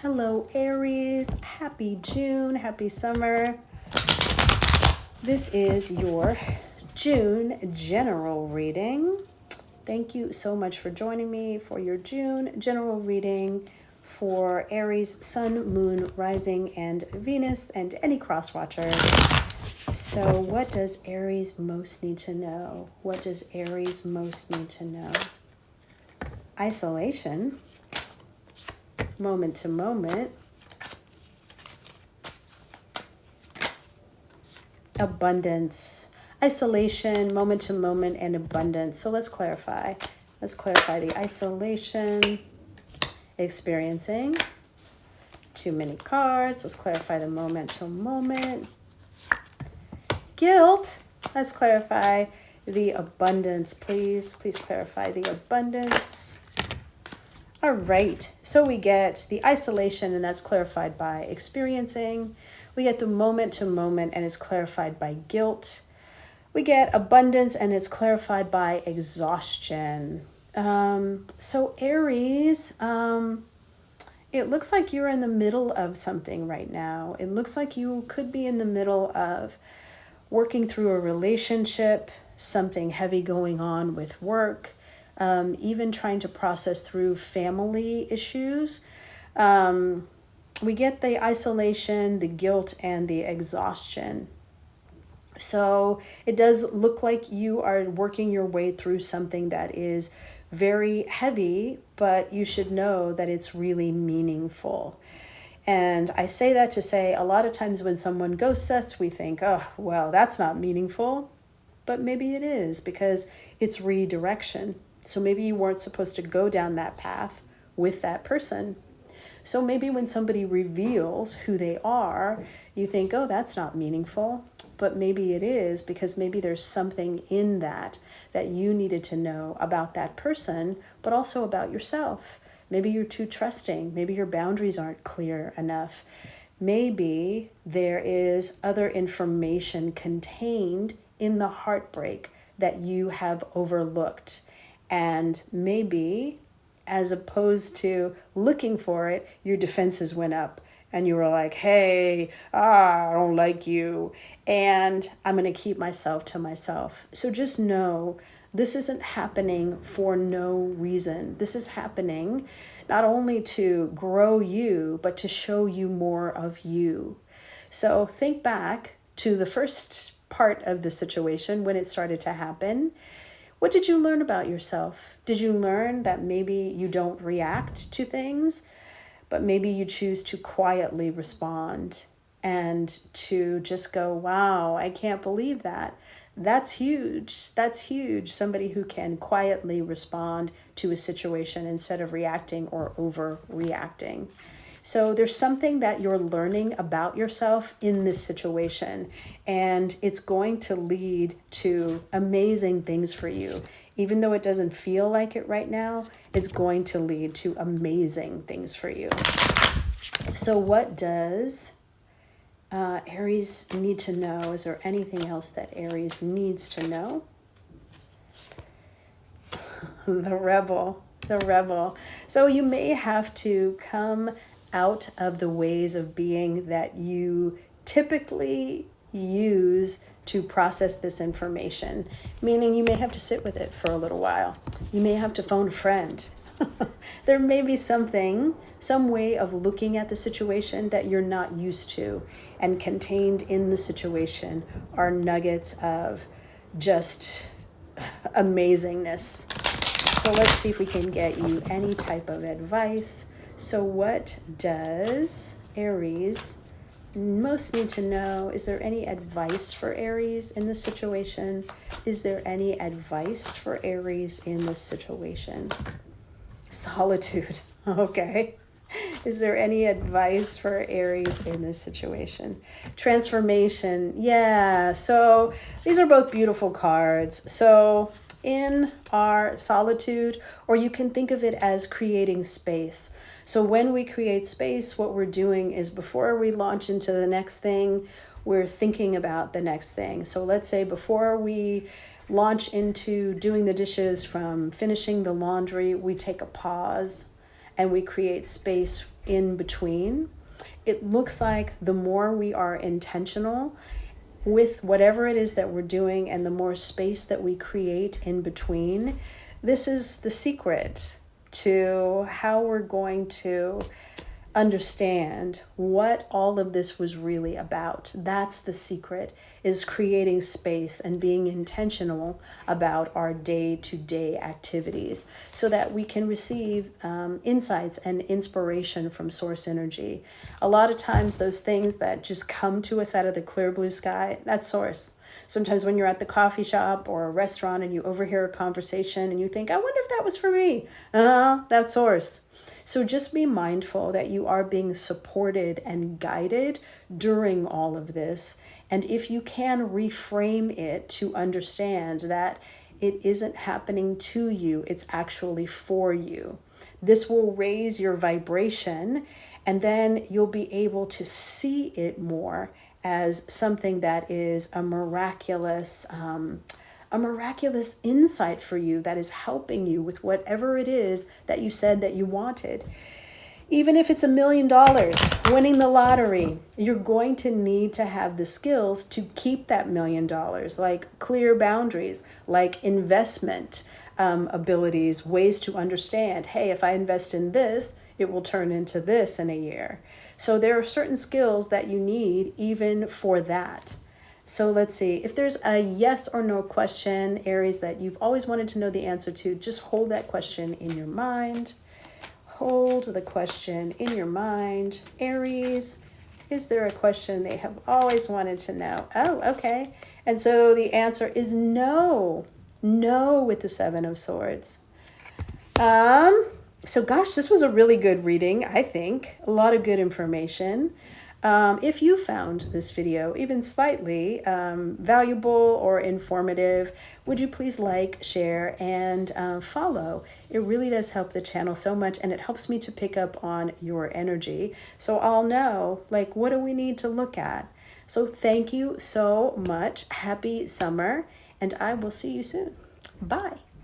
Hello, Aries. Happy June. Happy summer. This is your June general reading. Thank you so much for joining me for your June general reading for Aries, Sun, Moon, Rising, and Venus, and any cross watchers. So what does Aries most need to know? What does Aries most need to know? Isolation, moment to moment. Abundance, isolation, moment to moment, and abundance. So let's clarify. Let's clarify the isolation, experiencing. Too many cards. Let's clarify the moment to moment. Guilt. Let's clarify the abundance, please. Please clarify the abundance. All right. So we get the isolation, and that's clarified by experiencing. We get the moment to moment, and it's clarified by guilt. We get abundance, and it's clarified by exhaustion. So Aries, it looks like you're in the middle of something right now. It looks like you could be in the middle of working through a relationship, something heavy going on with work, even trying to process through family issues. We get the isolation, the guilt, and the exhaustion. So it does look like you are working your way through something that is very heavy, but you should know that it's really meaningful. And I say that to say a lot of times when someone ghosts us, we think, oh, well, that's not meaningful. But maybe it is because it's redirection. So maybe you weren't supposed to go down that path with that person. So maybe when somebody reveals who they are, you think, oh, that's not meaningful. But maybe it is because maybe there's something in that you needed to know about that person, but also about yourself. Maybe you're too trusting. Maybe your boundaries aren't clear enough. Maybe there is other information contained in the heartbreak that you have overlooked. And maybe, as opposed to looking for it, your defenses went up. And you were like, hey, I don't like you. And I'm going to keep myself to myself. So just know this isn't happening for no reason. This is happening not only to grow you, but to show you more of you. So think back to the first part of the situation when it started to happen. What did you learn about yourself? Did you learn that maybe you don't react to things, but maybe you choose to quietly respond and to just go, wow, I can't believe that. That's huge. That's huge. Somebody who can quietly respond to a situation instead of reacting or overreacting. So there's something that you're learning about yourself in this situation, and it's going to lead to amazing things for you. Even though it doesn't feel like it right now, it's going to lead to amazing things for you. So what does Aries need to know? Is there anything else that Aries needs to know? The rebel. So you may have to come out of the ways of being that you typically use to process this information, meaning you may have to sit with it for a little while. You may have to phone a friend. There may be some way of looking at the situation that you're not used to, and contained in the situation are nuggets of just amazingness. So let's see if we can get you any type of advice. So what does Aries most need to know? Is there any advice for Aries in this situation? Is there any advice for Aries in this situation? Solitude. Okay. Is there any advice for Aries in this situation? Transformation. Yeah. So these are both beautiful cards. So in our solitude, or you can think of it as creating space. So when we create space, what we're doing is before we launch into the next thing, we're thinking about the next thing. So let's say before we launch into doing the dishes, from finishing the laundry, we take a pause and we create space in between. It looks like the more we are intentional with whatever it is that we're doing and the more space that we create in between, this is the secret to how we're going to understand what all of this was really about. That's the secret, is creating space and being intentional about our day-to-day activities so that we can receive insights and inspiration from source energy. A lot of times those things that just come to us out of the clear blue sky, that's source. Sometimes when you're at the coffee shop or a restaurant and you overhear a conversation and you think, I wonder if that was for me. That's source. So just be mindful that you are being supported and guided during all of this. And if you can reframe it to understand that it isn't happening to you, it's actually for you. This will raise your vibration, and then you'll be able to see it more as something that is a miraculous insight for you that is helping you with whatever it is that you said that you wanted. Even if it's $1 million, winning the lottery, you're going to need to have the skills to keep that $1 million, like clear boundaries, like investment abilities, ways to understand, hey, if I invest in this, it will turn into this in a year. So there are certain skills that you need even for that. So let's see, if there's a yes or no question, Aries, that you've always wanted to know the answer to, just hold that question in your mind. Hold the question in your mind. Aries, is there a question they have always wanted to know? Oh, okay. And so the answer is no. No with the Seven of Swords. So gosh, this was a really good reading, I think. A lot of good information. If you found this video even slightly valuable or informative, would you please like, share, and follow? It really does help the channel so much, and it helps me to pick up on your energy. So I'll know, like, what do we need to look at? So thank you so much. Happy summer, and I will see you soon. Bye.